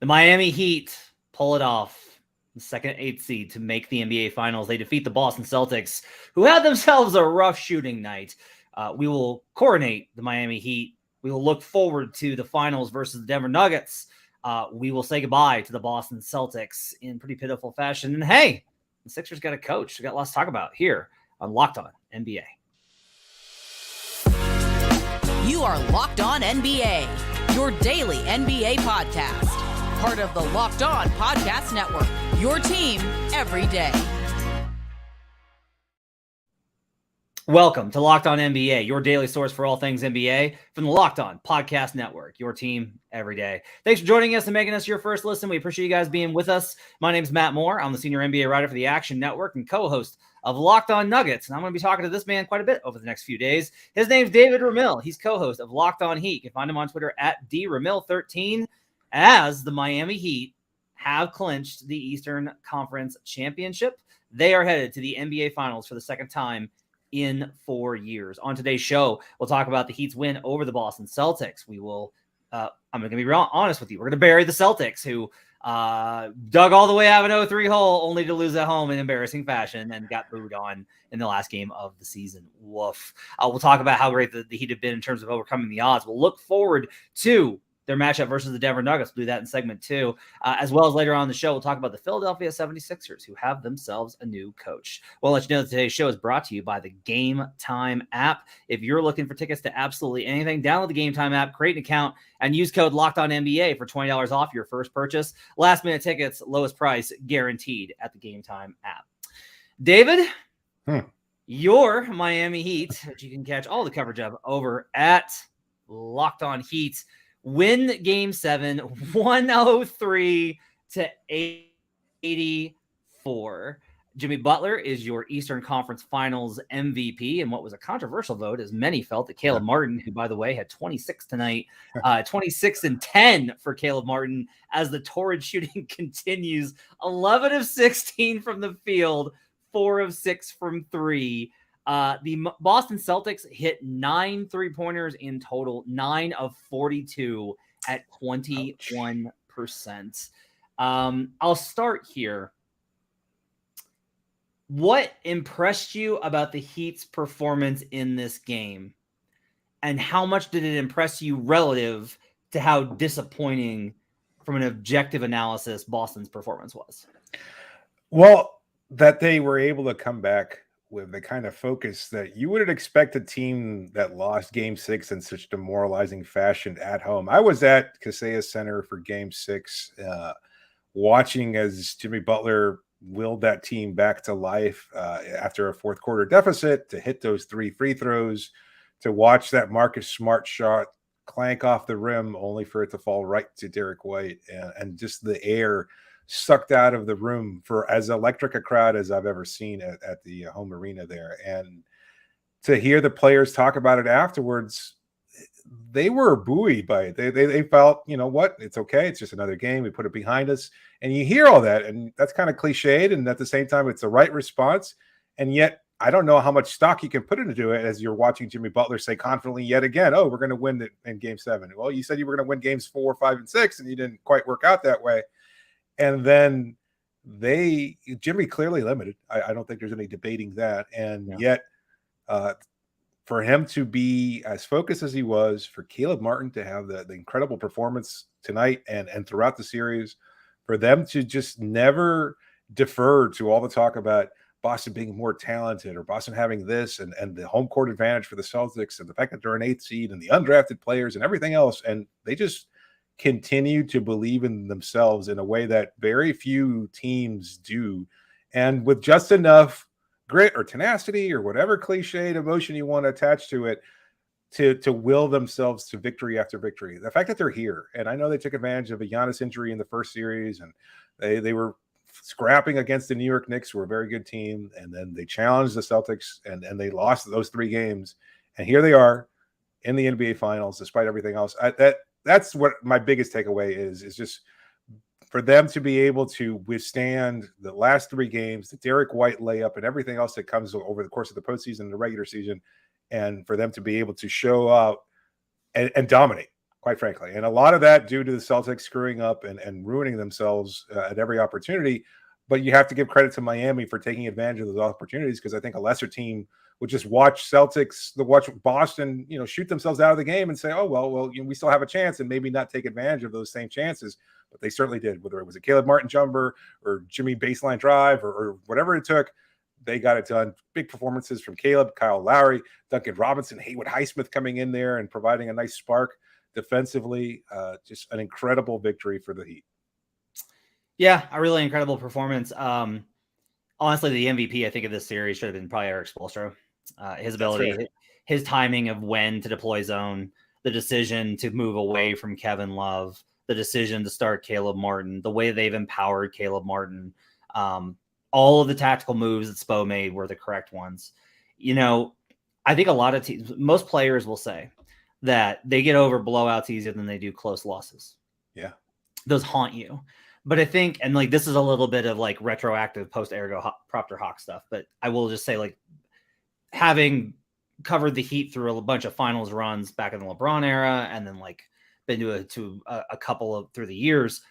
The Miami Heat pull it off. The second 8th seed to make the NBA Finals. They defeat the Boston Celtics, who had themselves a rough shooting night. We will coronate the Miami Heat. We will look forward to the finals versus the Denver Nuggets. We will say goodbye to the Boston Celtics in pretty pitiful fashion. And hey, the Sixers got a coach. We got lots to talk about here on Locked On NBA. You are Locked On NBA, your daily NBA podcast. Part of the Locked On Podcast Network, your team every day. Welcome to Locked On NBA, your daily source for all things NBA from the Locked On Podcast Network, your team every day. Thanks for joining us and making us your first listen. We appreciate you guys being with us. My name is Matt Moore. I'm the senior NBA writer for the Action Network and co-host of Locked On Nuggets. And I'm going to be talking to this man quite a bit over the next few days. His name's David Ramil. He's co-host of Locked On Heat. You can find him on Twitter at DRamil13 as the Miami Heat have clinched the Eastern Conference Championship. They are headed to the NBA Finals for the second time in 4 years. On today's show, we'll talk about the Heat's win over the Boston Celtics. We will, I'm going to be real honest with you. We're going to bury the Celtics, who dug all the way out of an 0-3 hole only to lose at home in embarrassing fashion and got booed on in the last game of the season. Woof. We'll talk about how great the Heat have been in terms of overcoming the odds. We'll look forward to their matchup versus the Denver Nuggets. We'll do that in segment 2. As well as later on in the show, we'll talk about the Philadelphia 76ers, who have themselves a new coach. We'll let you know that today's show is brought to you by the Game Time app. If you're looking for tickets to absolutely anything, download the Game Time app, create an account, and use code LOCKEDONNBA for $20 off your first purchase. Last minute tickets, lowest price guaranteed at the Game Time app. David, your Miami Heat, which you can catch all the coverage of over at Locked On Heat, win Game 7, 103 to 84. Jimmy Butler is your Eastern Conference Finals MVP, and what was a controversial vote, as many felt that Caleb Martin, who, by the way, had 26 tonight, 26 and 10 for Caleb Martin as the torrid shooting continues. 11 of 16 from the field, 4 of 6 from 3. The Boston Celtics hit 9 3-pointers in total, 9 of 42 at 21%. I'll start here. What impressed you about the Heat's performance in this game? And how much did it impress you relative to how disappointing, from an objective analysis, Boston's performance was? Well, that they were able to come back with the kind of focus that you wouldn't expect a team that lost Game 6 in such demoralizing fashion at home. I was at Kaseya Center for Game 6, watching as Jimmy Butler willed that team back to life after a fourth quarter deficit, to hit those 3 free throws, to watch that Marcus Smart shot clank off the rim only for it to fall right to Derek White, and just the air sucked out of the room for as electric a crowd as I've ever seen at the home arena there. And to hear the players talk about it afterwards, they were buoyed by it. They felt, you know what, it's okay. It's just another game. We put it behind us. And you hear all that, and that's kind of cliched. And at the same time, it's the right response. And yet, I don't know how much stock you can put into it as you're watching Jimmy Butler say confidently yet again, oh, we're going to win it in Game 7. Well, you said you were going to win games 4, 5, and 6, and you didn't quite work out that way. And then Jimmy clearly limited. I don't think there's any debating that. And yet, for him to be as focused as he was, for Caleb Martin to have the incredible performance tonight and throughout the series, for them to just never defer to all the talk about Boston being more talented or Boston having this and the home court advantage for the Celtics and the fact that they're an 8th seed and the undrafted players and everything else. And they just continue to believe in themselves in a way that very few teams do. And with just enough grit or tenacity or whatever cliched emotion you want to attach to it, to will themselves to victory after victory. The fact that they're here, and I know they took advantage of a Giannis injury in the first series, and they were scrapping against the New York Knicks, who were a very good team, and then they challenged the Celtics, and they lost those 3 games. And here they are in the NBA Finals, despite everything else. That's what my biggest takeaway is just for them to be able to withstand the last 3 games, the Derek White layup, and everything else that comes over the course of the postseason and the regular season, and for them to be able to show up and dominate. quite frankly. And a lot of that due to the Celtics screwing up and ruining themselves at every opportunity. But you have to give credit to Miami for taking advantage of those opportunities, because I think a lesser team would just watch Boston, shoot themselves out of the game and say, oh, well, we still have a chance, and maybe not take advantage of those same chances. But they certainly did, whether it was a Caleb Martin jumper or Jimmy baseline drive or whatever it took. They got it done. Big performances from Caleb, Kyle Lowry, Duncan Robinson, Haywood Highsmith coming in there and providing a nice spark defensively. Just an incredible victory for the Heat. Yeah, a really incredible performance. Honestly, the MVP, I think, of this series should have been probably Erik Spoelstra. His ability, his timing of when to deploy zone, the decision to move away from Kevin Love, the decision to start Caleb Martin, the way they've empowered Caleb Martin, all of the tactical moves that Spo made were the correct ones. I think a lot of teams, most players will say that they get over blowouts easier than they do close losses. Yeah. Those haunt you. But I think, and like, this is a little bit of like retroactive post-ergo Proctor Hawk stuff, but I will just say, like, having covered the Heat through a bunch of finals runs back in the LeBron era, and then like been to a couple of through the years,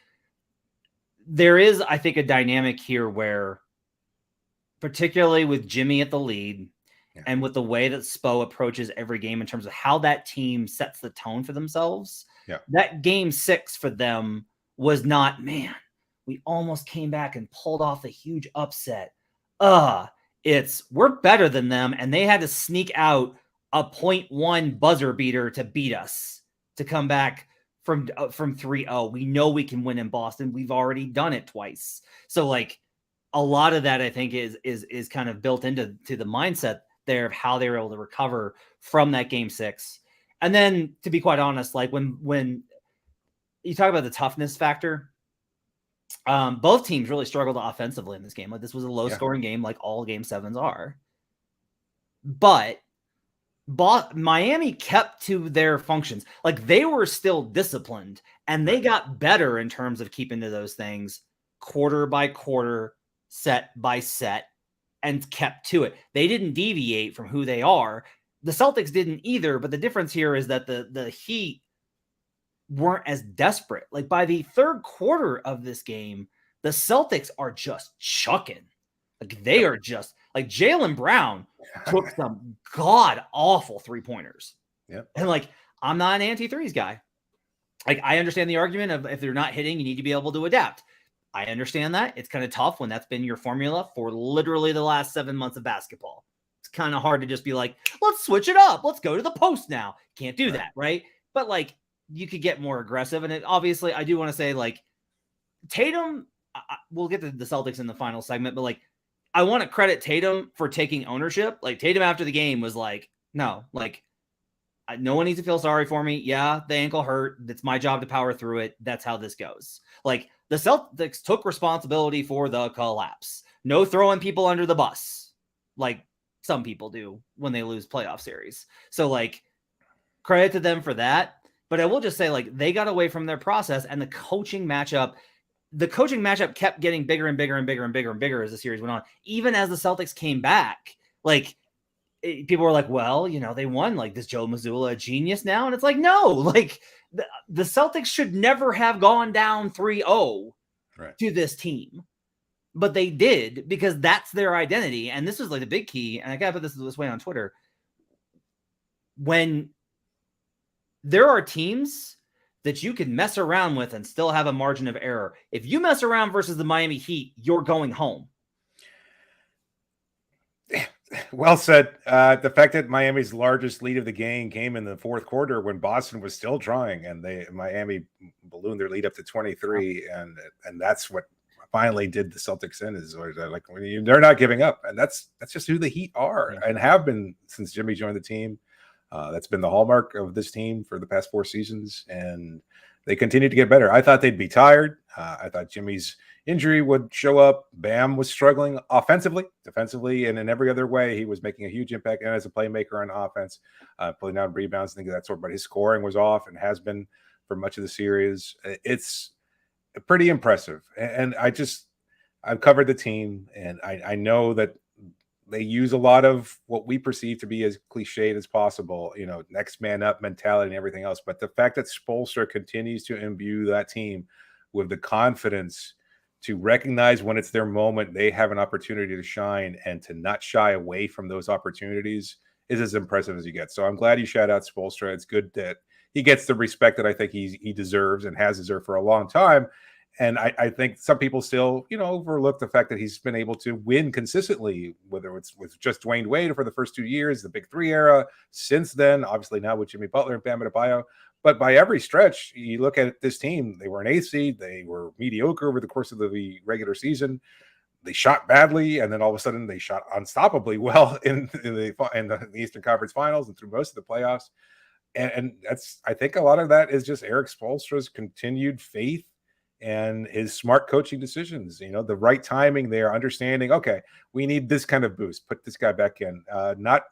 there is, I think, a dynamic here where, particularly with Jimmy at the lead, and with the way that Spo approaches every game in terms of how that team sets the tone for themselves, that game 6 for them was not, man, we almost came back and pulled off a huge upset. It's we're better than them, and they had to sneak out a 0.1 buzzer beater to beat us, to come back from 3-0. We know we can win in Boston. We've already done it twice. So like, a lot of that, I think, is kind of built into the mindset there of how they were able to recover from that game 6. And then, to be quite honest, like when you talk about the toughness factor, both teams really struggled offensively in this game. Like, this was a low scoring game, like all game 7s are. But Miami kept to their functions. Like, they were still disciplined, and they got better in terms of keeping to those things quarter by quarter, set by set, and kept to it. They didn't deviate from who they are. The Celtics didn't either, but the difference here is that the Heat weren't as desperate. Like, by the third quarter of this game, the Celtics are just chucking. Like, they are just, like, Jaylen Brown took some god-awful three-pointers. And, like, I'm not an anti-threes guy. Like, I understand the argument of if they're not hitting, you need to be able to adapt. I understand that. It's kind of tough when that's been your formula for literally the last 7 months of basketball. It's kind of hard to just be like, let's switch it up. Let's go to the post now. Can't do that, right? But, like, you could get more aggressive. And obviously, I do want to say, like, Tatum, we'll get to the Celtics in the final segment, but, like, I want to credit Tatum for taking ownership. Like, Tatum after the game was like, no, like, no one needs to feel sorry for me. Yeah, the ankle hurt. It's my job to power through it. That's how this goes. Like, the Celtics took responsibility for the collapse. No throwing people under the bus, like some people do when they lose playoff series. So, like, credit to them for that. But I will just say, like, they got away from their process, and the coaching matchup kept getting bigger and bigger and bigger and bigger and bigger as the series went on. Even as the Celtics came back, like, people were like, well, they won. Like, this Joe Mazzulla a genius now? And it's like, no, like, the Celtics should never have gone down 3-0 to this team. But they did, because that's their identity. And this was, like, the big key. And I gotta put this way on Twitter. When there are teams that you can mess around with and still have a margin of error, if you mess around versus the Miami Heat, you're going home. Well said. The fact that Miami's largest lead of the game came in the fourth quarter when Boston was still trying, and Miami ballooned their lead up to 23, and that's what finally did the Celtics in, is like, they're not giving up, and that's just who the Heat are and have been since Jimmy joined the team. That's been the hallmark of this team for the past 4 seasons, and they continue to get better. I thought they'd be tired. I thought Jimmy's injury would show up. Bam was struggling offensively, defensively, and in every other way, he was making a huge impact. And as a playmaker on offense, putting down rebounds, things of that sort. But his scoring was off and has been for much of the series. It's pretty impressive. And I've covered the team, and I know that they use a lot of what we perceive to be as cliched as possible, next man up mentality and everything else. But the fact that Spoelstra continues to imbue that team with the confidence to recognize when it's their moment, they have an opportunity to shine, and to not shy away from those opportunities is as impressive as you get. So I'm glad you shout out Spoelstra. It's good that he gets the respect that I think he deserves and has deserved for a long time. And I think some people still, overlook the fact that he's been able to win consistently, whether it's with just Dwayne Wade for the first 2 years, the Big Three era, since then, obviously now with Jimmy Butler and Bam Adebayo. But by every stretch, you look at this team, they were an 8th seed. They were mediocre over the course of the regular season. They shot badly, and then all of a sudden they shot unstoppably well in the Eastern Conference Finals and through most of the playoffs. And that's, I think a lot of that is just Erik Spoelstra's continued faith and his smart coaching decisions, the right timing there, understanding, okay, we need this kind of boost, put this guy back in, not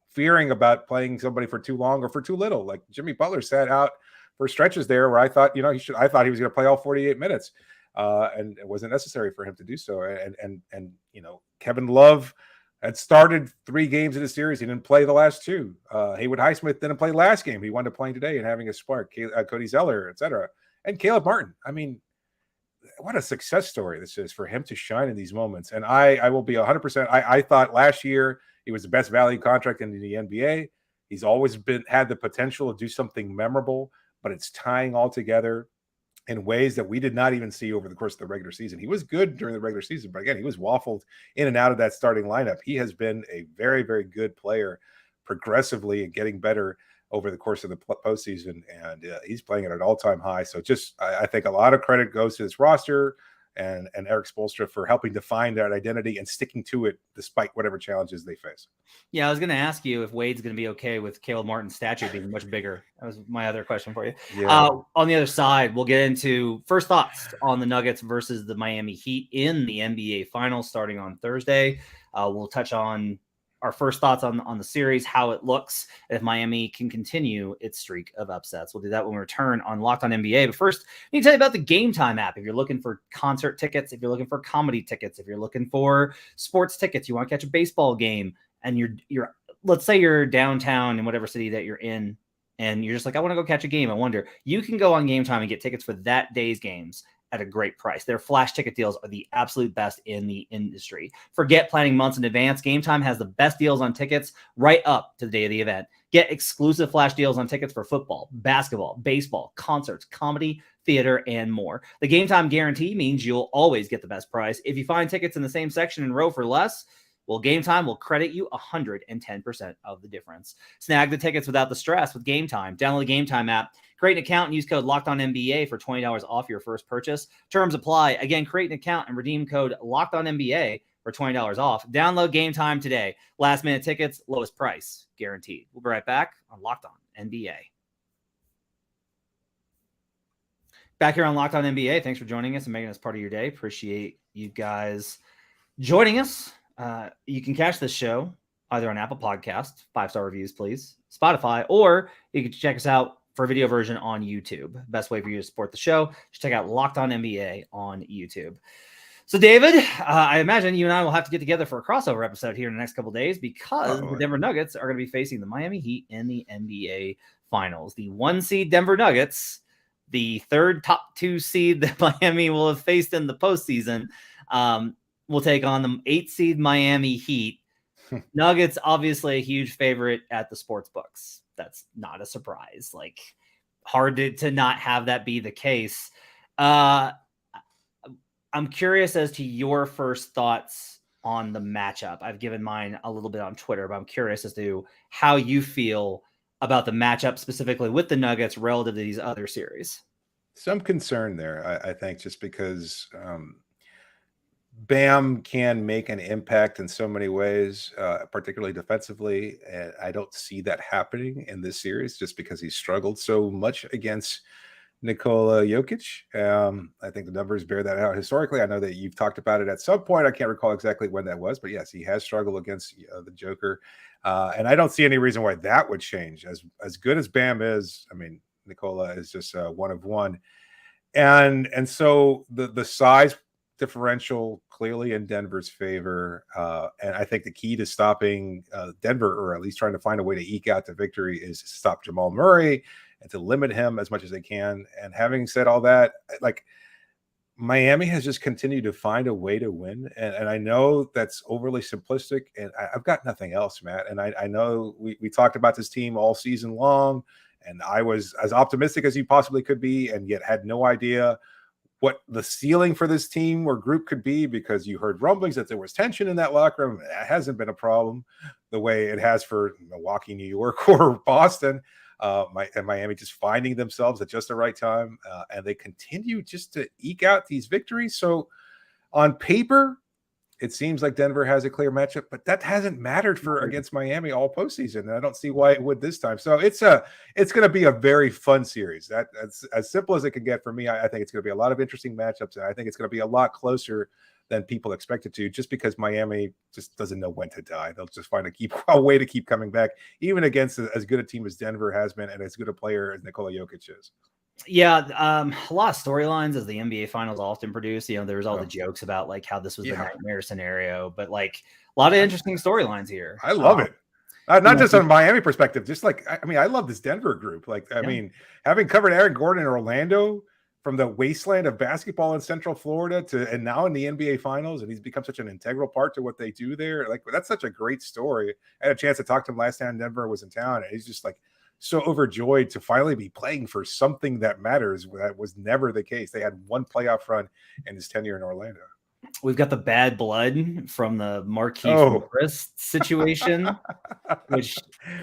fearing about playing somebody for too long or for too little. Like Jimmy Butler sat out for stretches there where I thought, I thought he was going to play all 48 minutes, and it wasn't necessary for him to do so. And Kevin Love had started 3 games in the series. He didn't play the last 2. Haywood Highsmith didn't play last game. He wanted to play today and having a spark. Cody Zeller, etc. And Caleb Martin. I mean, what a success story this is for him to shine in these moments. And I will be 100%. I thought last year he was the best value contract in the NBA. He's always had the potential to do something memorable, but it's tying all together in ways that we did not even see over the course of the regular season. He was good during the regular season, but again, he was waffled in and out of that starting lineup. He has been a very, very good player progressively and getting better over the course of the postseason, and he's playing at an all-time high. So I think a lot of credit goes to this roster and Erik Spoelstra for helping define that identity and sticking to it despite whatever challenges they face. Yeah, I was going to ask you if Wade's going to be okay with Caleb Martin's statue being much bigger. That was my other question for you. Yeah. On the other side, we'll get into first thoughts on the Nuggets versus the Miami Heat in the NBA Finals starting on Thursday. We'll touch on our first thoughts on the series, how it looks, and if Miami can continue its streak of upsets. We'll do that when we return on Locked on NBA. But first, I need to tell you about the Game Time app. If you're looking for concert tickets, if you're looking for comedy tickets, if you're looking for sports tickets, you want to catch a baseball game, and you're let's say you're downtown in whatever city that you're in, and you're just like, I want to go catch a game. I wonder, you can go on Game Time and get tickets for that day's games at a great price. Their flash ticket deals are the absolute best in the industry. Forget planning months in advance. Game Time has the best deals on tickets right up to the day of the event. Get exclusive flash deals on tickets for football, basketball, baseball, concerts, comedy, theater, and more. The Game Time guarantee means you'll always get the best price. If you find tickets in the same section and row for less, well, Game Time will credit you 110% of the difference. Snag the tickets without the stress with Game Time. Download the Game Time app. Create an account and use code LOCKEDONNBA for $20 off your first purchase. Terms apply. Again, create an account and redeem code LOCKEDONNBA for $20 off. Download Game Time today. Last minute tickets, lowest price, guaranteed. We'll be right back on Locked On NBA. Back here on Locked On NBA. Thanks for joining us and making us part of your day. Appreciate you guys joining us. You can catch this show either on Apple Podcasts, 5-star reviews, please, Spotify, or you can check us out for a video version on YouTube. Best way for you to support the show, just check out Locked On NBA on YouTube. So, David, I imagine you and I will have to get together for a crossover episode here in the next couple of days because the Denver Nuggets are going to be facing the Miami Heat in the NBA Finals. The 1 seed Denver Nuggets, the third top 2 seed that Miami will have faced in the postseason, will take on the 8 seed Miami Heat. Nuggets, obviously a huge favorite at the sports books. That's not a surprise. Like, hard to not have that be the case. I'm curious as to your first thoughts on the matchup. I've given mine a little bit on Twitter, but I'm curious as to how you feel about the matchup specifically with the Nuggets relative to these other series. Some concern there, I think, just because Bam can make an impact in so many ways, particularly defensively. And I don't see that happening in this series just because he's struggled so much against Nikola Jokic. I think the numbers bear that out historically. I know that you've talked about it at some point. I can't recall exactly when that was, but yes, he has struggled against the Joker. And I don't see any reason why that would change. As good as Bam is, I mean, Nikola is just one of one. And so the size differential clearly in Denver's favor. And I think the key to stopping Denver, or at least trying to find a way to eke out the victory, is to stop Jamal Murray and to limit him as much as they can. And having said all that, like, Miami has just continued to find a way to win. And I know that's overly simplistic, and I've got nothing else, Matt. And I know we talked about this team all season long, and I was as optimistic as you possibly could be, and yet had no idea what the ceiling for this team or group could be, because you heard rumblings that there was tension in that locker room. That hasn't been a problem the way it has for Milwaukee, New York, or Boston. And Miami just finding themselves at just the right time. And they continue just to eke out these victories. So on paper, it seems like Denver has a clear matchup, but that hasn't mattered for against Miami all postseason. And I don't see why it would this time. So it's going to be a very fun series. That's as simple as it can get for me. I think it's going to be a lot of interesting matchups, and I think it's going to be a lot closer than people expect it to, just because Miami just doesn't know when to die. They'll just find a way to keep coming back, even against as good a team as Denver has been and as good a player as Nikola Jokic is. Yeah, a lot of storylines as the NBA Finals often produce. There's all the jokes about like how this was the nightmare scenario, but like a lot of interesting storylines here. I love it. Not just on Miami perspective, just like, I love this Denver group. Like, I mean, having covered Aaron Gordon in Orlando, from the wasteland of basketball in Central Florida and now in the NBA Finals, and he's become such an integral part to what they do there. Like, that's such a great story. I had a chance to talk to him last time Denver was in town, and he's just like so overjoyed to finally be playing for something that matters. That was never the case. They had one playoff run in his tenure in Orlando. We've got the bad blood from the Marquise Morris situation, which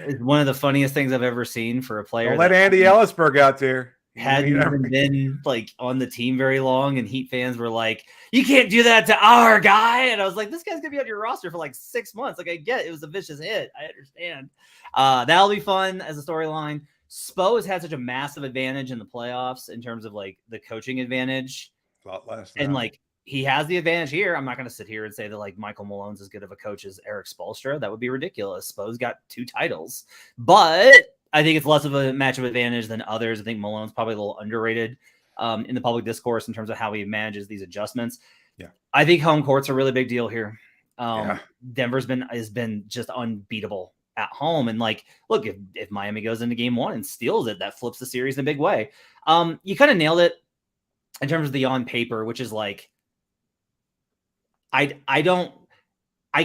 is one of the funniest things I've ever seen for a player. Don't let Andy Ellisberg out there. Hadn't even been like on the team very long, and Heat fans were like, "You can't do that to our guy." And I was like, "This guy's gonna be on your roster for like 6 months." Like, I get it was a vicious hit. I understand. That'll be fun as a storyline. Spo has had such a massive advantage in the playoffs in terms of like the coaching advantage. A lot less. And like, he has the advantage here. I'm not going to sit here and say that like Michael Malone's as good of a coach as Erik Spoelstra. That would be ridiculous. Spo's got 2 titles, but I think it's less of a matchup advantage than others. I think Malone's probably a little underrated in the public discourse in terms of how he manages these adjustments. Yeah, I think home court's a really big deal here. Denver's has been just unbeatable at home, and like, look, if Miami goes into game 1 and steals it, that flips the series in a big way. You kind of nailed it in terms of the on paper, which is like, I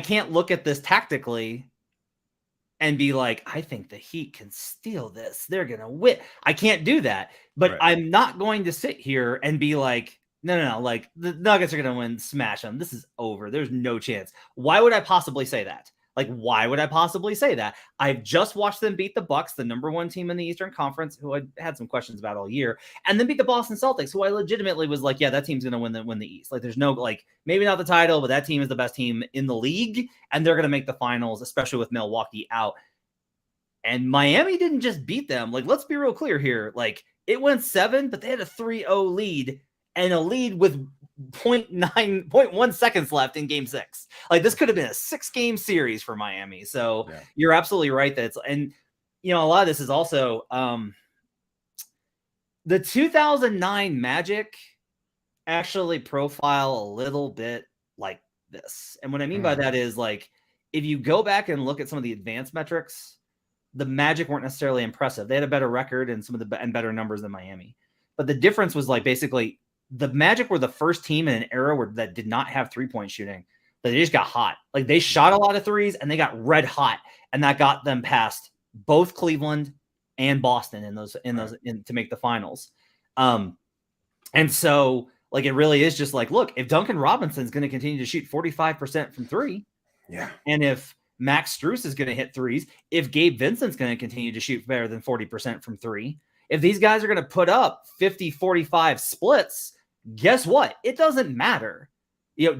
can't look at this tactically and be like, I think the Heat can steal this. They're going to win. I can't do that. But right. I'm not going to sit here and be like, no. Like, the Nuggets are going to win, smash them. This is over. There's no chance. Why would I possibly say that? Like, why would I possibly say that? I've just watched them beat the Bucks, the number 1 team in the Eastern Conference, who I had some questions about all year, and then beat the Boston Celtics, who I legitimately was like, yeah, that team's going to win the East. Like, there's no, like, maybe not the title, but that team is the best team in the league, and they're going to make the finals, especially with Milwaukee out. And Miami didn't just beat them. Like, let's be real clear here. Like, it went 7, but they had a 3-0 lead, and a lead with 0.1 seconds left in game 6. Like, this could have been a 6-game series for Miami. So you're absolutely right. And a lot of this is also the 2009 Magic actually profile a little bit like this. And what I mean by that is, like, if you go back and look at some of the advanced metrics, the Magic weren't necessarily impressive. They had a better record and better numbers than Miami. But the difference was, like, basically the Magic were the first team in an era that did not have 3-point shooting. But they just got hot. Like, they shot a lot of threes and they got red hot, and that got them past both Cleveland and Boston to make the finals. And so, like, it really is just like, look, if Duncan Robinson's going to continue to shoot 45% from 3, and if Max Strus is going to hit threes, if Gabe Vincent's going to continue to shoot better than 40% from 3, if these guys are going to put up 50-45 splits, guess what? It doesn't matter.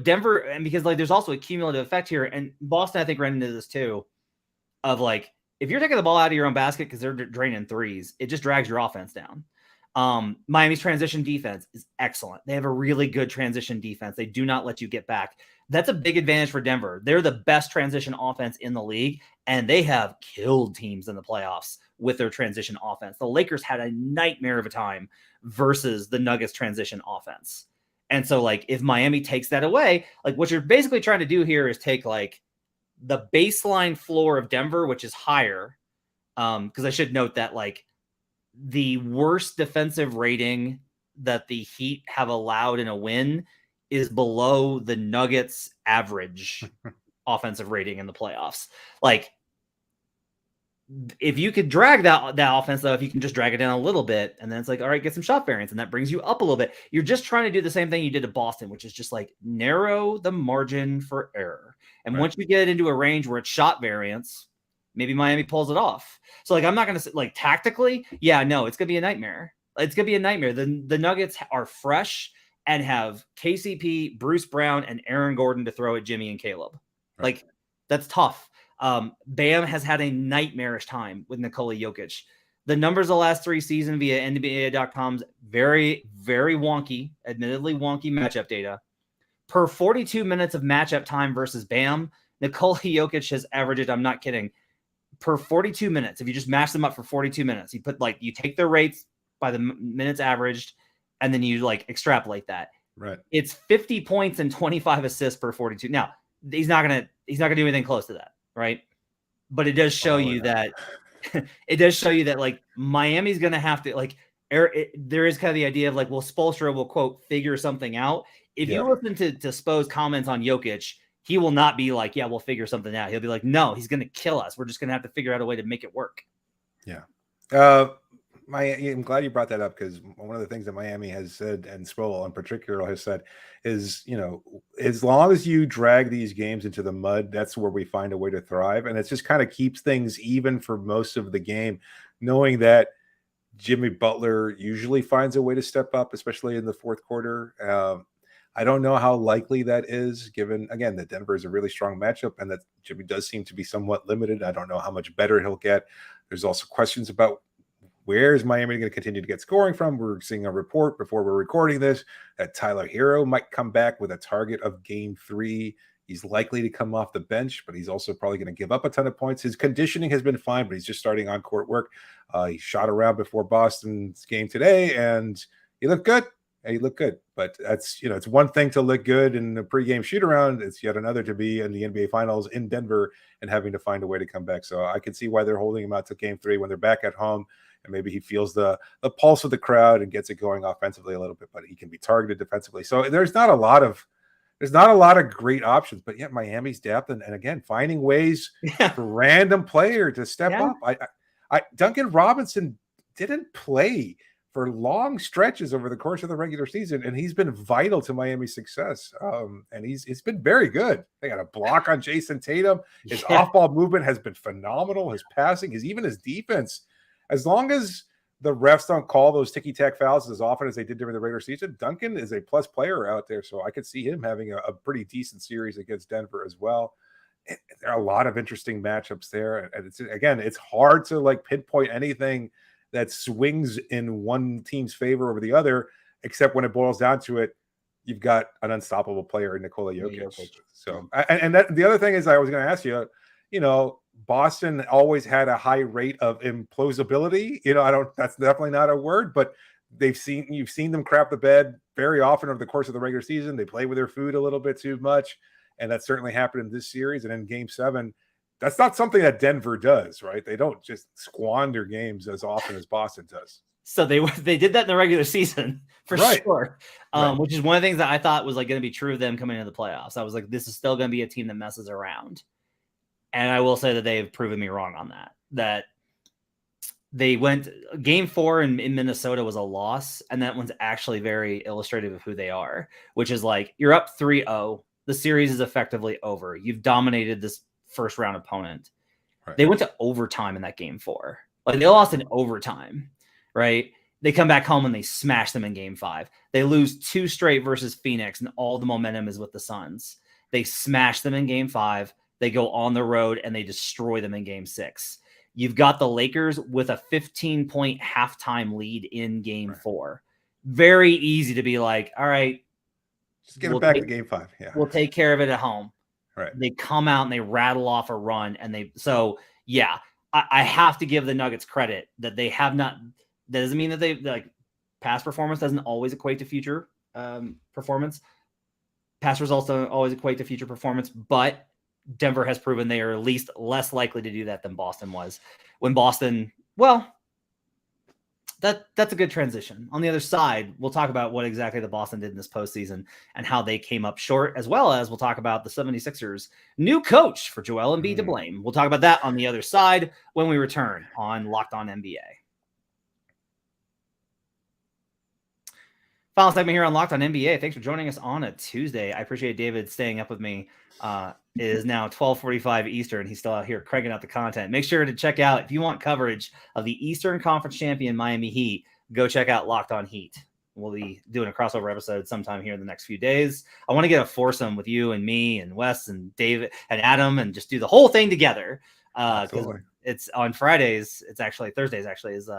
Denver, and because, like, there's also a cumulative effect here, and Boston, I think, ran into this too, of, like, if you're taking the ball out of your own basket because they're draining threes, it just drags your offense down. Miami's transition defense is excellent. They have a really good transition defense. They do not let you get back. That's a big advantage for Denver. They're the best transition offense in the league, and they have killed teams in the playoffs with their transition offense. The Lakers had a nightmare of a time versus the Nuggets transition offense. And so like if Miami takes that away, like what you're basically trying to do here is take like the baseline floor of Denver, which is higher. Because I should note that like the worst defensive rating that the Heat have allowed in a win is below the Nuggets average offensive rating in the playoffs. Like if you could drag that offense, though, if you can just drag it down a little bit, and then it's like, all right, get some shot variance, and that brings you up a little bit. You're just trying to do the same thing you did to Boston, which is just like narrow the margin for error. And once you get into a range where it's shot variance, maybe Miami pulls it off. So like, I'm not going to like tactically, yeah, no, it's going to be a nightmare. It's going to be a nightmare. The Nuggets are fresh and have KCP, Bruce Brown, and Aaron Gordon to throw at Jimmy and Caleb. Like that's tough. Bam has had a nightmarish time with Nikola Jokic. The numbers the last 3 seasons via NBA.com's very, very wonky, admittedly wonky matchup data. Per 42 minutes of matchup time versus Bam, Nikola Jokic has averaged, I'm not kidding, per 42 minutes. If you just match them up for 42 minutes, you take their rates by the minutes averaged, and then you like extrapolate that. Right. It's 50 points and 25 assists per 42. Now, he's not gonna do anything close to that. Right. But it does show you that like Miami's going to have to like there is kind of the idea of like, well, Spoelstra will quote figure something out. If you listen to Spo's comments on Jokic, he will not be like, yeah, we'll figure something out. He'll be like, no, he's going to kill us. We're just going to have to figure out a way to make it work. Yeah. I'm glad you brought that up, because one of the things that Miami has said, and Sproul in particular has said, is, you know, as long as you drag these games into the mud, that's where we find a way to thrive. And it just kind of keeps things even for most of the game, knowing that Jimmy Butler usually finds a way to step up, especially in the fourth quarter. I don't know how likely that is, given, again, that Denver is a really strong matchup and that Jimmy does seem to be somewhat limited. I don't know how much better he'll get. There's also questions about where is Miami going to continue to get scoring from? We're seeing a report before we're recording this that Tyler Hero might come back with a target of game 3. He's likely to come off the bench, but he's also probably going to give up a ton of points. His conditioning has been fine, but he's just starting on court work. He shot around before Boston's game today, and he looked good. He looked good, but that's, you know, it's one thing to look good in a pregame shoot around. It's yet another to be in the NBA Finals in Denver and having to find a way to come back. So I can see why they're holding him out to game 3 when they're back at home, and maybe he feels the pulse of the crowd and gets it going offensively a little bit, but he can be targeted defensively. So there's not a lot of great options, but yet Miami's depth and again, finding ways for random player to step up. Duncan Robinson didn't play for long stretches over the course of the regular season, and he's been vital to Miami's success. And it's been very good. They got a block on Jason Tatum. His off-ball movement has been phenomenal. His passing, even his defense. As long as the refs don't call those ticky-tack fouls as often as they did during the regular season, Duncan is a plus player out there. So I could see him having a pretty decent series against Denver as well. There are a lot of interesting matchups there. And it's hard to like pinpoint anything that swings in one team's favor over the other, except when it boils down to it, you've got an unstoppable player in Nikola Jokic. So, the other thing is, I was going to ask you, you know, Boston always had a high rate of implosibility. You know, that's definitely not a word, but you've seen them crap the bed very often over the course of the regular season. They play with their food a little bit too much. And that certainly happened in this series. And in game 7, that's not something that Denver does, right? They don't just squander games as often as Boston does. So they did that in the regular season for sure, which is one of the things that I thought was like going to be true of them coming into the playoffs. I was like, this is still going to be a team that messes around. And I will say that they've proven me wrong on that they went game 4 in Minnesota was a loss. And that one's actually very illustrative of who they are, which is like, you're up 3-0. The series is effectively over. You've dominated this first round opponent. Right. They went to overtime in that game 4. Like they lost in overtime, right? They come back home and they smash them in game 5. They lose 2 straight versus Phoenix, and all the momentum is with the Suns. They smash them in game 5. They go on the road and they destroy them in game 6. You've got the Lakers with a 15-point halftime lead in game 4. Very easy to be like, all right, just get it back to game 5. Yeah, we'll take care of it at home. Right. They come out and they rattle off a run, and I have to give the Nuggets credit that they have not. That doesn't mean that they like past performance doesn't always equate to future performance. Past results don't always equate to future performance, but Denver has proven they are at least less likely to do that than Boston was. When Boston, well, that's a good transition. On the other side, we'll talk about what exactly the Boston did in this postseason and how they came up short, as well as we'll talk about the 76ers' new coach for Joel Embiid to blame. We'll talk about that on the other side when we return on Locked On NBA. Final segment here on Locked On NBA. Thanks for joining us on a Tuesday. I appreciate David staying up with me. It is now 12:45 Eastern. He's still out here cranking out the content. Make sure to check out, if you want coverage of the Eastern Conference champion Miami Heat, go check out Locked On Heat. We'll be doing a crossover episode sometime here in the next few days. I want to get a foursome with you and me and Wes and David and Adam and just do the whole thing together. Because it's on Fridays. It's actually Thursdays. Actually, is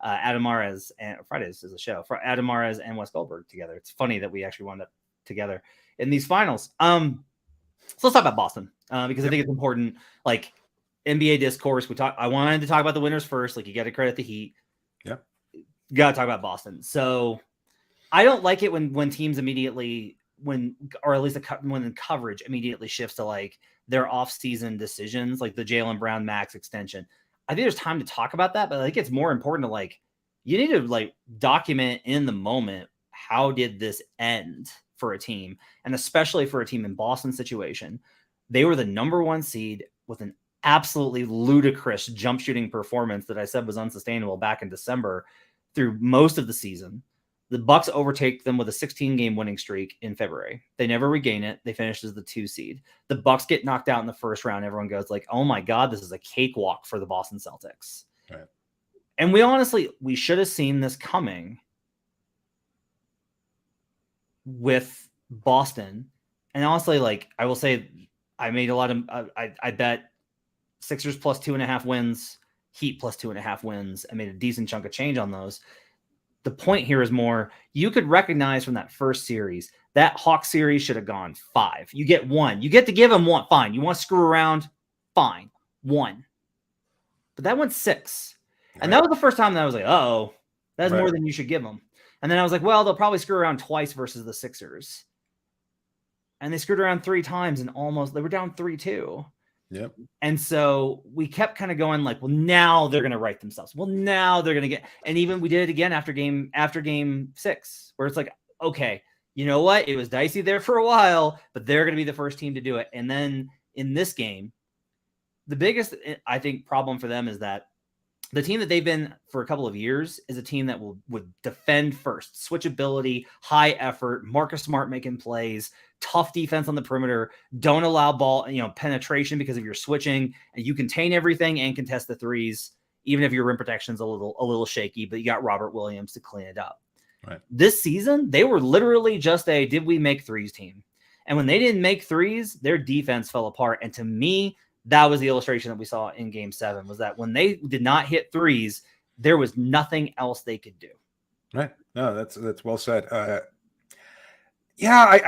Adam Mares, and Fridays is a show for Adam Mares and Wes Goldberg together. It's funny that we actually wound up together in these finals. So let's talk about Boston because I think it's important. Like NBA discourse, I wanted to talk about the winners first. Like you got to credit the Heat. Yeah, you got to talk about Boston. So I don't like it when teams immediately when the coverage immediately shifts to like their off-season decisions, like the Jaylen Brown max extension. I think there's time to talk about that, but I think it's more important to like you need to like document in the moment how did this end for a team, and especially for a team in Boston's situation. They were the number one seed with an absolutely ludicrous jump shooting performance that I said was unsustainable back in December through most of the season. The Bucks overtake them with a 16-game winning streak in February. They never regain it. They finished as the 2 seed. The Bucks get knocked out in the first round. Everyone goes like, oh my God, this is a cakewalk for the Boston Celtics. Right. And we should have seen this coming with Boston. And honestly, like I will say, I made a lot of, I bet Sixers plus 2.5 wins, Heat plus 2.5 wins. I made a decent chunk of change on those. The point here is more, you could recognize from that first series, that Hawks series should have gone 5. You get 1. You get to give them 1. Fine. You want to screw around? Fine. 1. But that went 6. And that was the first time that I was like, oh, that's more than you should give them. And then I was like, well, they'll probably screw around twice versus the Sixers. And they screwed around 3 times and they were down 3-2. Yep. And so we kept kind of going like, well, now they're going to right themselves. Well, now they're going to get, and even we did it again after game 6, where it's like, okay, you know what? It was dicey there for a while, but they're going to be the first team to do it. And then in this game, the biggest, I think, problem for them is that the team that they've been for a couple of years is a team that would defend first, switchability, high effort, Marcus Smart making plays, tough defense on the perimeter, don't allow ball, penetration because of your switching, and you contain everything and contest the threes, even if your rim protection's a little shaky, but you got Robert Williams to clean it up. Right. This season, they were literally just a did we make threes team. And when they didn't make threes, their defense fell apart. And to me, that was the illustration that we saw in game 7, was that when they did not hit threes, there was nothing else they could do. Right. No, that's well said. I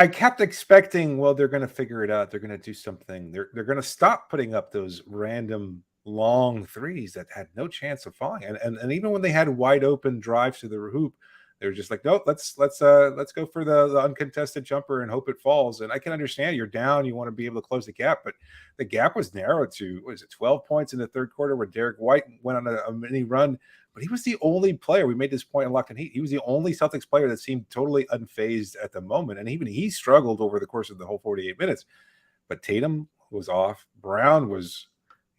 kept expecting, well, they're going to figure it out. They're going to do something. They're going to stop putting up those random long threes that had no chance of falling. And even when they had wide open drives to the hoop, they were just like, nope, let's go for the uncontested jumper and hope it falls. And I can understand you're down, you want to be able to close the gap, but the gap was narrowed to 12 points in the third quarter, where Derek White went on a mini run. But he was the only player. We made this point in Locked On Heat. He was the only Celtics player that seemed totally unfazed at the moment. And even he struggled over the course of the whole 48 minutes. But Tatum was off. Brown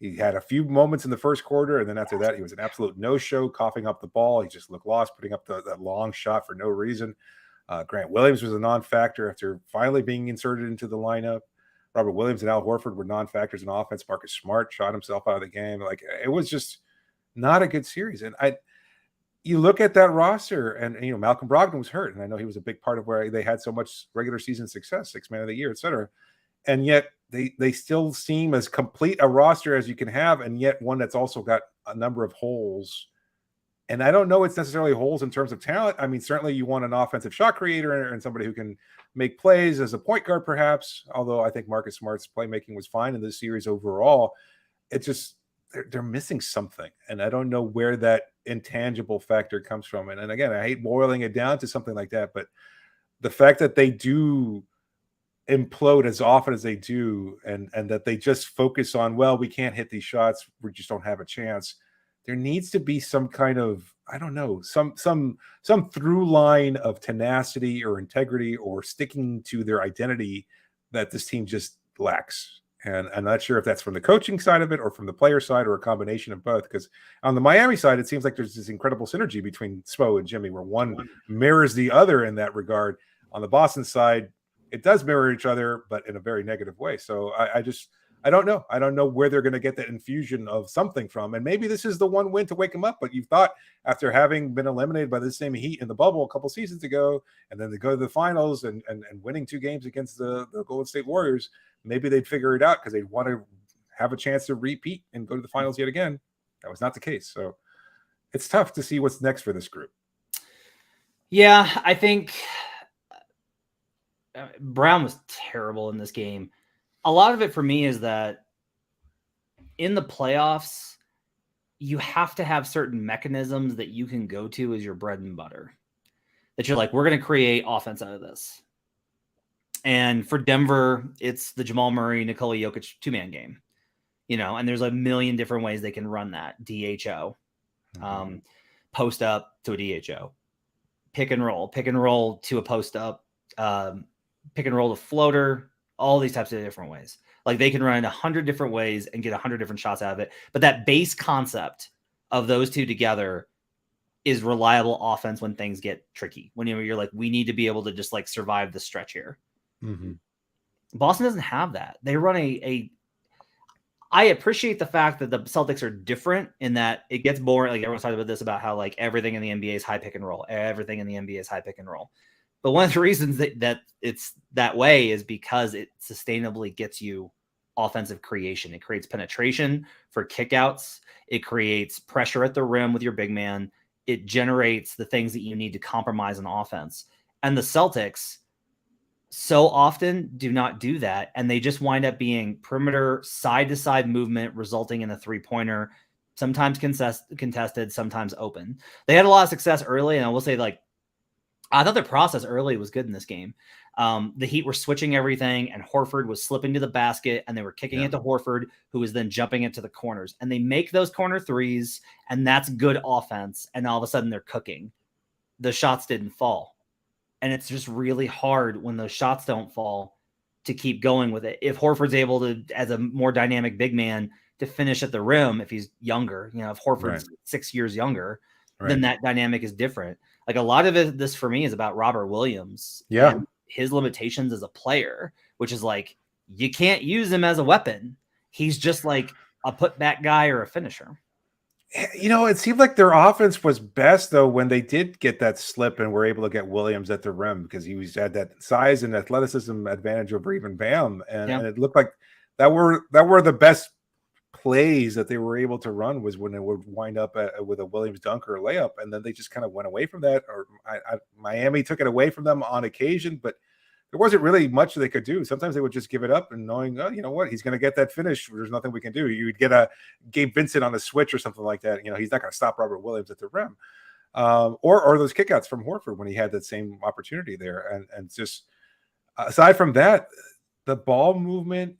he had a few moments in the first quarter. And then after that, he was an absolute no-show, coughing up the ball. He just looked lost, putting up that long shot for no reason. Grant Williams was a non-factor after finally being inserted into the lineup. Robert Williams and Al Horford were non-factors in offense. Marcus Smart shot himself out of the game. Like, it was just not a good series. And you look at that roster, and Malcolm Brogdon was hurt, and I know he was a big part of where they had so much regular season success, 6th man of the year, etc. And yet they still seem as complete a roster as you can have, and yet one that's also got a number of holes. And I don't know it's necessarily holes in terms of talent. I mean, certainly you want an offensive shot creator and somebody who can make plays as a point guard, perhaps, although I think Marcus Smart's playmaking was fine in this series overall. It's just they're missing something, and I don't know where that intangible factor comes from. And again, I hate boiling it down to something like that, but the fact that they do implode as often as they do, and that they just focus on, well, we can't hit these shots, we just don't have a chance. There needs to be some kind of, I don't know, some through line of tenacity or integrity or sticking to their identity that this team just lacks. And I'm not sure if that's from the coaching side of it or from the player side or a combination of both. Because on the Miami side, it seems like there's this incredible synergy between Spo and Jimmy, where one mirrors the other in that regard. On the Boston side, it does mirror each other, but in a very negative way. So I don't know. I don't know where they're going to get that infusion of something from. And maybe this is the one win to wake them up. But you thought after having been eliminated by the same Heat in the bubble a couple seasons ago, and then they go to the finals and winning 2 games against the Golden State Warriors, maybe they'd figure it out because they'd want to have a chance to repeat and go to the finals yet again. That was not the case. So it's tough to see what's next for this group. Yeah, I think Brown was terrible in this game. A lot of it for me is that in the playoffs, you have to have certain mechanisms that you can go to as your bread and butter. That you're like, we're going to create offense out of this. And for Denver, it's the Jamal Murray, Nikola Jokic 2-man game. And there's a million different ways they can run that. DHO, post up to a DHO, pick and roll to a post up, pick and roll to floater, all these types of different ways. Like they can run 100 different ways and get 100 different shots out of it. But that base concept of those two together is reliable offense when things get tricky. When you're like, we need to be able to just like survive the stretch here. Mm-hmm. Boston doesn't have that. They run I appreciate the fact that the Celtics are different in that it gets boring. Like everyone's talking about this, about how like everything in the NBA is high pick and roll. Everything in the NBA is high pick and roll. But one of the reasons that it's that way is because it sustainably gets you offensive creation. It creates penetration for kickouts. It creates pressure at the rim with your big man. It generates the things that you need to compromise on offense. And the Celtics so often do not do that. And they just wind up being perimeter side-to-side movement, resulting in a three-pointer, sometimes contested, sometimes open. They had a lot of success early. And I will say, like, I thought their process early was good in this game. The Heat were switching everything, and Horford was slipping to the basket, and they were kicking it to Horford, who was then jumping into the corners. And they make those corner threes, and that's good offense. And all of a sudden, they're cooking. The shots didn't fall. And it's just really hard when those shots don't fall to keep going with it. If Horford's able to, as a more dynamic big man, to finish at the rim, if he's younger, if Horford's 6 years younger, then that dynamic is different. Like a lot of this for me is about Robert Williams. And his limitations as a player, which is like, you can't use him as a weapon. He's just like a putback guy or a finisher. It seemed like their offense was best, though, when they did get that slip and were able to get Williams at the rim, because he had that size and athleticism advantage over even Bam. And it looked like that were the best plays that they were able to run, was when it would wind up with a Williams dunk or a layup. And then they just kind of went away from that. Or Miami took it away from them on occasion, but there wasn't really much they could do. Sometimes they would just give it up and knowing, oh, you know what, he's going to get that finish. There's nothing we can do. You'd get a Gabe Vincent on a switch or something like that. He's not going to stop Robert Williams at the rim. Or those kickouts from Horford when he had that same opportunity there. And just aside from that, the ball movement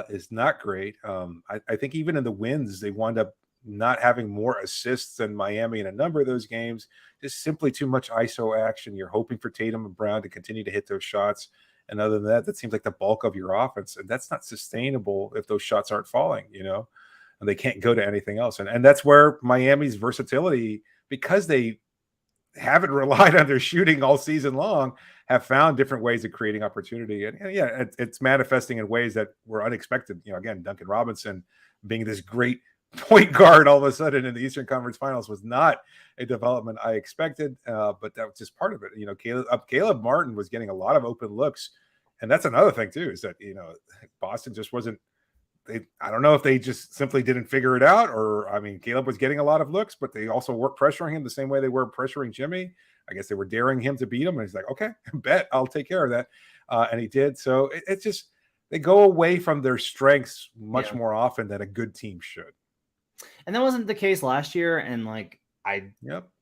is not great. I think even in the wins, they wound up not having more assists than Miami in a number of those games. Just simply too much ISO action. You're hoping for Tatum and Brown to continue to hit those shots. And other than that, that seems like the bulk of your offense. And that's not sustainable if those shots aren't falling, and they can't go to anything else. And that's where Miami's versatility, because they haven't relied on their shooting all season long, have found different ways of creating opportunity. And it's manifesting in ways that were unexpected. Again, Duncan Robinson being this great point guard all of a sudden in the Eastern Conference Finals was not a development I expected, but that was just part of it. Caleb Martin was getting a lot of open looks, and that's another thing too, is that Boston just wasn't. I don't know if they just simply didn't figure it out, or Caleb was getting a lot of looks, but they also weren't pressuring him the same way they were pressuring Jimmy. I guess they were daring him to beat him, and he's like, okay, bet I'll take care of that, and he did. So it's just they go away from their strengths much more often than a good team should. And that wasn't the case last year. And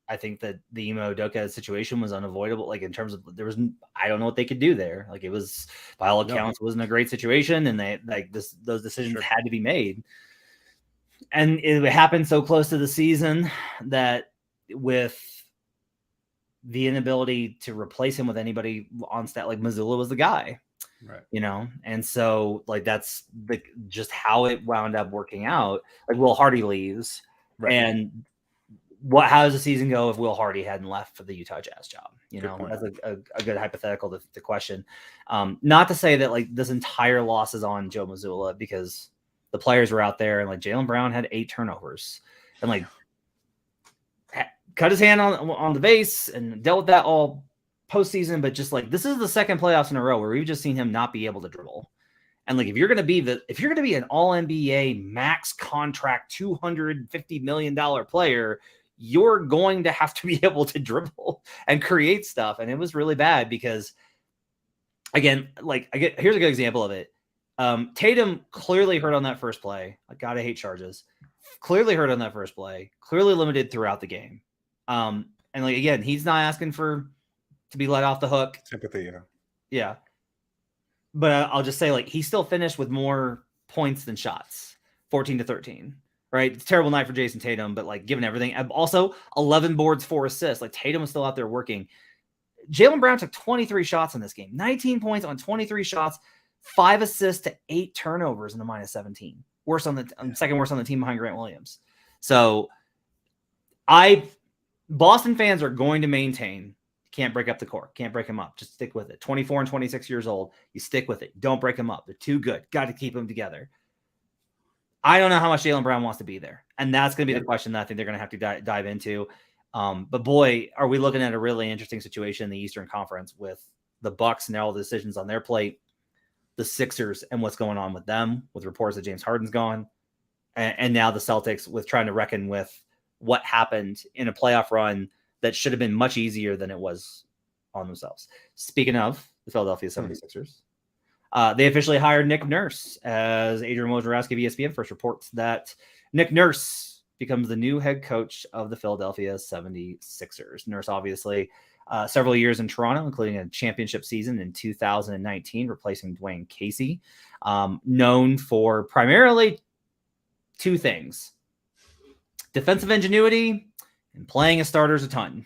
I think that the Imo Udoka situation was unavoidable. Like in terms of I don't know what they could do there. Like it was, by all accounts, wasn't a great situation, and those decisions had to be made. And it happened so close to the season that with the inability to replace him with anybody on stat, like Mazzulla was the guy, right? And so like that's just how it wound up working out. Like Will Hardy leaves, right. And how does the season go if Will Hardy hadn't left for the Utah Jazz job? That's a good hypothetical to question. Not to say that like this entire loss is on Joe Mazzulla, because the players were out there, and like Jaylen Brown had 8 turnovers and like cut his hand on the base and dealt with that all postseason. But just like, this is the second playoffs in a row where we've just seen him not be able to dribble. And like, if you're going to be an all NBA max contract, $250 million player, you're going to have to be able to dribble and create stuff. And it was really bad because, again, here's a good example of it. Tatum clearly hurt on that first play. I gotta hate charges. Clearly hurt on that first play. Clearly limited throughout the game. And like, again, he's not asking to be let off the hook. Sympathy, yeah. But I'll just say, like, he still finished with more points than shots, 14-13. Right? It's a terrible night for Jason Tatum, but like, given everything, also 11 boards, 4 assists. Like, Tatum was still out there working. Jaylen Brown took 23 shots in this game, 19 points on 23 shots, 5 assists to 8 turnovers in a -17. Second worst on the team behind Grant Williams. So Boston fans are going to maintain, can't break up the core, can't break them up. Just stick with it. 24 and 26 years old. You stick with it. Don't break them up. They're too good. Got to keep them together. I don't know how much Jaylen Brown wants to be there. And that's going to be the question that I think they're going to have to dive into. But boy, are we looking at a really interesting situation in the Eastern Conference with the Bucks and all the decisions on their plate, the Sixers and what's going on with them, with reports that James Harden's gone, and now the Celtics with trying to reckon with what happened in a playoff run that should have been much easier than it was on themselves. Speaking of the Philadelphia 76ers, they officially hired Nick Nurse, as Adrian Wojnarowski of ESPN first reports that Nick Nurse becomes the new head coach of the Philadelphia 76ers. Nurse, obviously, several years in Toronto, including a championship season in 2019, replacing Dwayne Casey, known for primarily 2 things: defensive ingenuity and playing his starters a ton.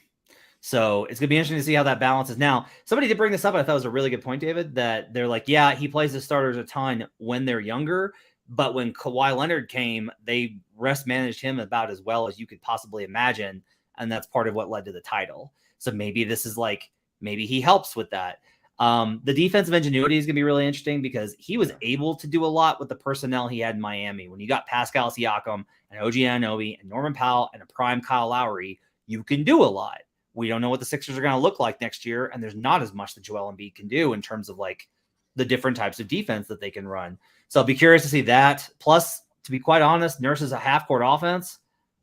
So it's going to be interesting to see how that balances. Now, somebody did bring this up, and I thought it was a really good point, David, that they're like, yeah, he plays his starters a ton when they're younger, but when Kawhi Leonard came, they rest managed him about as well as you could possibly imagine, and that's part of what led to the title. So maybe this is like, maybe he helps with that. The defensive ingenuity is going to be really interesting because he was able to do a lot with the personnel he had in Miami. When you got Pascal Siakam and OG Anunoby and Norman Powell and a prime Kyle Lowry, you can do a lot. We don't know what the Sixers are going to look like next year, and there's not as much that Joel Embiid can do in terms of like the different types of defense that they can run. So I'll be curious to see that. Plus, to be quite honest, Nurse's a half-court offense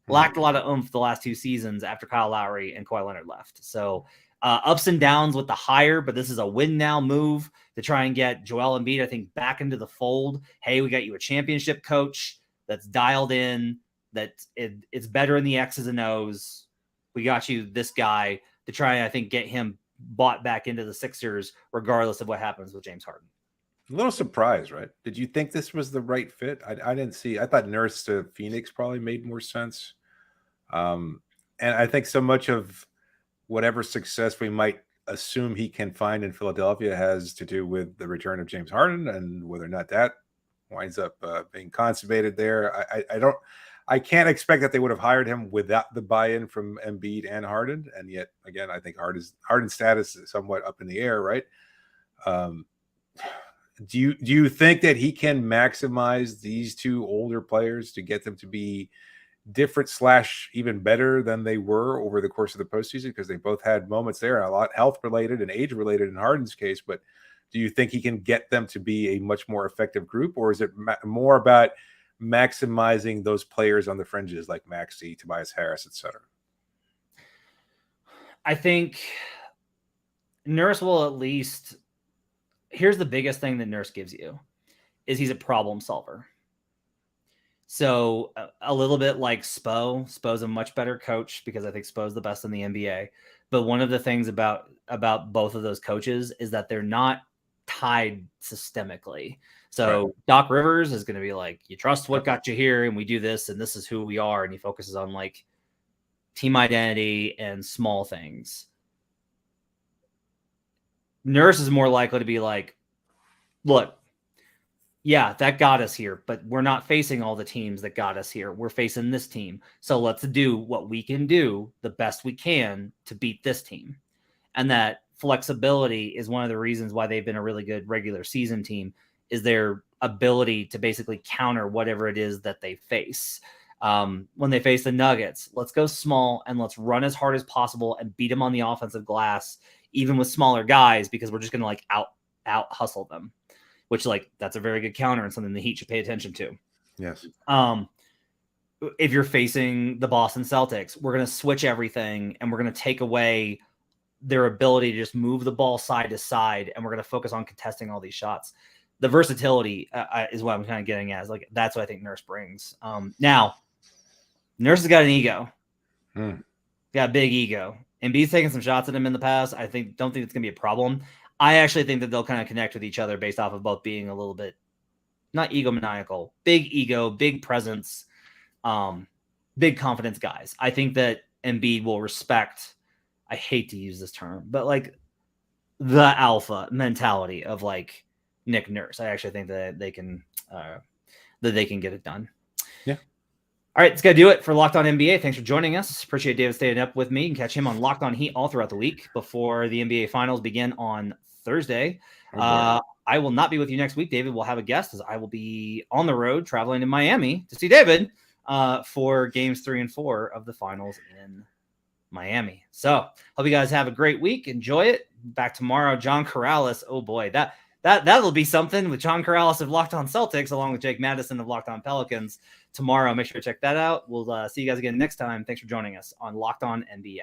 lacked a lot of oomph the last 2 seasons after Kyle Lowry and Kawhi Leonard left. So ups and downs with the hire, but this is a win-now move to try and get Joel Embiid, I think, back into the fold. Hey, we got you a championship coach that's dialed in, that it's better in the X's and O's. We got you this guy to try and, I think, get him bought back into the Sixers, regardless of what happens with James Harden. A little surprised, right? Did you think this was the right fit? I didn't see. I thought Nurse to Phoenix probably made more sense. And I think so much of whatever success we might assume he can find in Philadelphia has to do with the return of James Harden and whether or not that winds up being consummated there. I can't expect that they would have hired him without the buy-in from Embiid and Harden. And yet, again, I think Harden's status is somewhat up in the air, right? Do you think that he can maximize these 2 older players to get them to be different / even better than they were over the course of the postseason? Because they both had moments there, a lot health-related and age-related in Harden's case. But do you think he can get them to be a much more effective group? Or is it more about maximizing those players on the fringes like Maxey, Tobias Harris, etc.? I think Nurse will at least, here's the biggest thing that Nurse gives you, is he's a problem solver. So a little bit like Spo. Spo's a much better coach because I think Spo's the best in the NBA. But one of the things about both of those coaches is that they're not tied systemically. So right. Doc Rivers is going to be like, you trust what got you here, and we do this, and this is who we are. And he focuses on like team identity and small things. Nurse is more likely to be like, look, yeah, that got us here, but we're not facing all the teams that got us here. We're facing this team. So let's do what we can do the best we can to beat this team. And that flexibility is one of the reasons why they've been a really good regular season team, is their ability to basically counter whatever it is that they face. When they face the Nuggets, let's go small and let's run as hard as possible and beat them on the offensive glass, even with smaller guys, because we're just going to like out hustle them. Which, like, that's a very good counter and something the Heat should pay attention to. Yes. If you're facing the Boston Celtics, we're going to switch everything and we're going to take away their ability to just move the ball side to side, and we're going to focus on contesting all these shots. The versatility is what I'm kind of getting at. Is like, that's what I think Nurse brings. Now, Nurse has got an ego. Got a big ego. Embiid's taken some shots at him in the past. Don't think it's going to be a problem. I actually think that they'll kind of connect with each other based off of both being a little bit, not egomaniacal, big ego, big presence, big confidence guys. I think that Embiid will respect, I hate to use this term, but like the alpha mentality of like Nick Nurse. I actually think that they can get it done. Yeah. All right, it's going to do it for Locked On NBA. Thanks for joining us. Appreciate David staying up with me. You can catch him on Locked On Heat all throughout the week before the NBA Finals begin on Thursday. I will not be with you next week. David will have a guest, as I will be on the road traveling to Miami to see David for games 3 and 4 of the Finals in Miami. So hope you guys have a great week. Enjoy it. Back tomorrow, John Corrales. Oh boy, that'll be something with John Corrales of Locked On Celtics, along with Jake Madison of Locked On Pelicans tomorrow. Make sure to check that out. We'll see you guys again next time. Thanks for joining us on Locked On NBA.